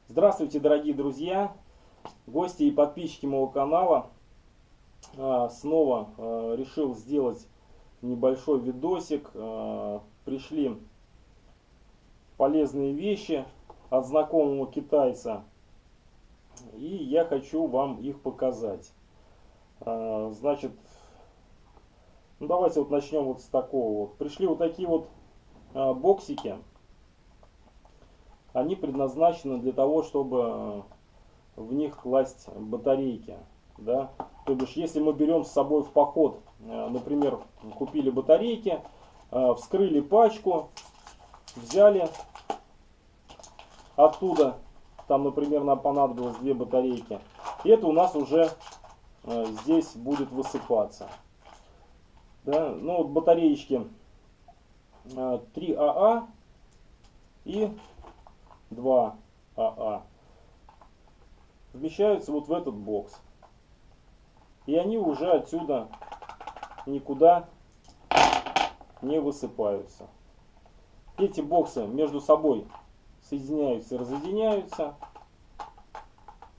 Здравствуйте, дорогие друзья, гости и подписчики моего канала. Снова решил сделать небольшой видосик. Пришли полезные вещи от знакомого китайца, и я хочу вам их показать. Значит, ну давайте вот начнем вот с такого вот. Пришли вот такие вот боксики. Они предназначены для того, чтобы в них класть батарейки, да? То бишь, если мы берем с собой в поход, например, купили батарейки, вскрыли пачку, взяли оттуда, там, например, нам понадобилось 2 батарейки, и это у нас уже здесь будет высыпаться. Да? Ну вот батареечки 3АА и 2АА вмещаются вот в этот бокс. И они уже отсюда никуда не высыпаются. Эти боксы между собой соединяются и разъединяются.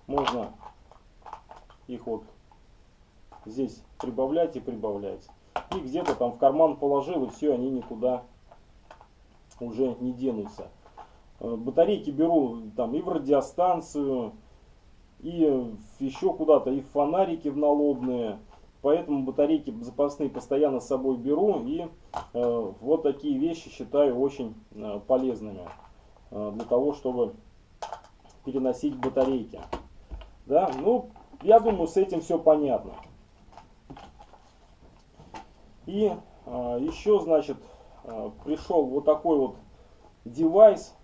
Можно их вот здесь прибавлять и прибавлять. И где-то там в карман положил, и все, они никуда уже не денутся. Батарейки беру там и в радиостанцию, и еще куда-то, и в фонарики в налобные. Поэтому батарейки запасные постоянно с собой беру. И вот такие вещи считаю очень полезными для того, чтобы переносить батарейки. Да? Ну, я думаю, с этим все понятно. И еще, значит, пришел вот такой вот девайс.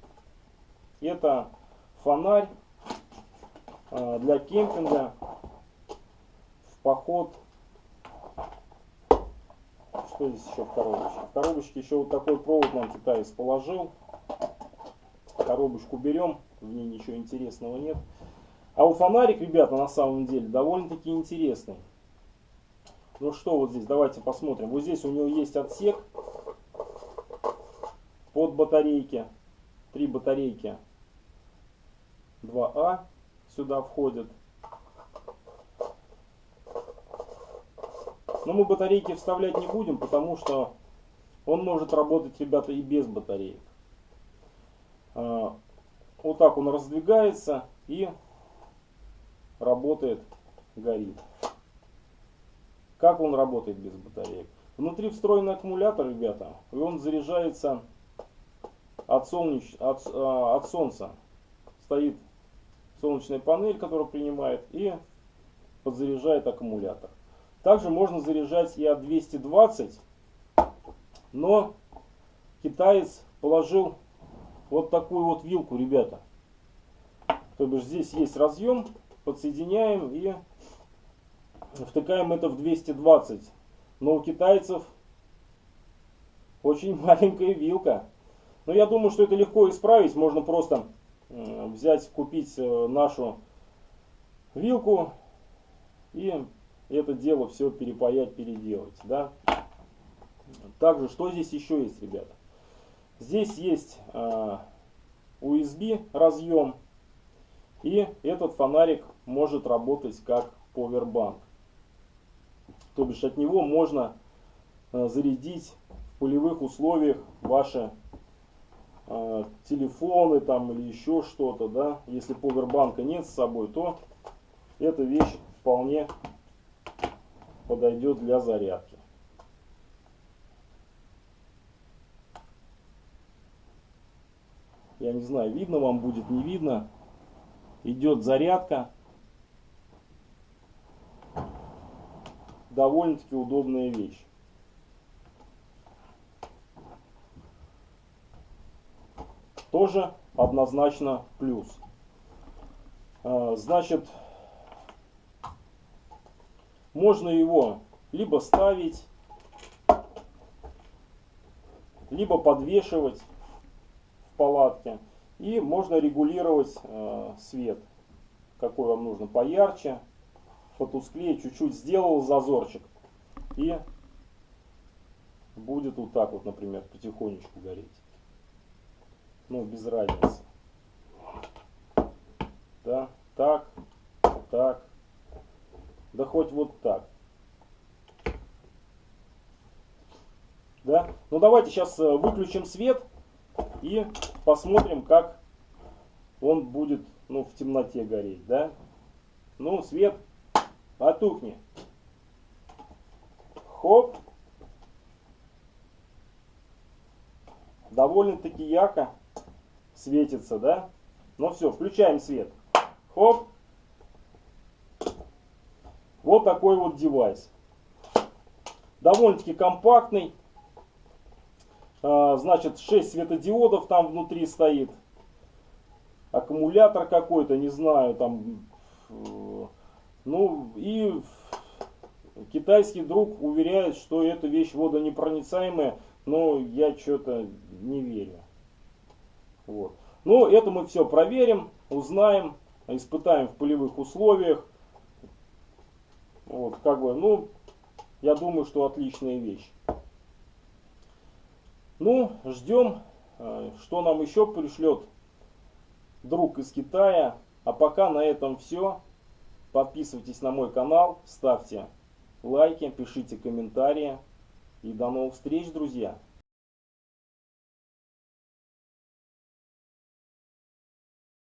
Это фонарь для кемпинга в поход. Что здесь еще в коробочке? В коробочке еще вот такой провод нам китаец положил. Коробочку берем, в ней ничего интересного нет. А вот фонарик, ребята, на самом деле довольно-таки интересный. Ну что вот здесь, давайте посмотрим. Вот здесь у него есть отсек под батарейки. 3 батарейки 2А сюда входят. Но мы батарейки вставлять не будем, потому что он может работать, ребята, и без батареек. Вот так он раздвигается и работает, горит. Как он работает без батареек? Внутри встроенный аккумулятор, ребята, и он заряжается от солнца. Стоит солнечная панель, которая принимает и подзаряжает аккумулятор. Также можно заряжать и от 220, но китаец положил вот такую вот вилку, ребята. То бишь здесь есть разъем, подсоединяем и втыкаем это в 220. Но у китайцев очень маленькая вилка. Но я думаю, что это легко исправить. Можно просто взять, купить нашу вилку и это дело все перепаять, переделать. Да? Также, что здесь еще есть, ребята? Здесь есть USB разъем. И этот фонарик может работать как повербанк. То бишь от него можно зарядить в полевых условиях ваши телефоны там или еще что-то, да. Если повербанка нет с собой, то эта вещь вполне подойдет для зарядки. Я не знаю, видно вам будет, не видно. Идет зарядка. Довольно-таки удобная вещь. Тоже однозначно плюс. Значит, можно его либо ставить, либо подвешивать в палатке. И можно регулировать свет, какой вам нужно, поярче, потусклее, чуть-чуть сделал зазорчик, И будет вот так вот, например, потихонечку гореть. Ну, без разницы. Да, так, так. Да хоть вот так. Да? Ну давайте сейчас выключим свет и посмотрим, как он будет, ну, в темноте гореть, да? Ну, свет, потухни. Хоп. Довольно-таки ярко светится, да? Ну все, включаем свет. Хоп. Вот такой вот девайс. Довольно-таки компактный. Значит, 6 светодиодов там внутри стоит. Аккумулятор какой-то, не знаю, там. Ну и китайский друг уверяет, что эта вещь водонепроницаемая, но я что-то не верю. Вот. Но это мы все проверим, узнаем, испытаем в полевых условиях. Вот, как бы, ну, я думаю, что отличная вещь. Ну, ждем, что нам еще пришлет друг из Китая. А пока на этом все. Подписывайтесь на мой канал, ставьте лайки, пишите комментарии. И до новых встреч, друзья!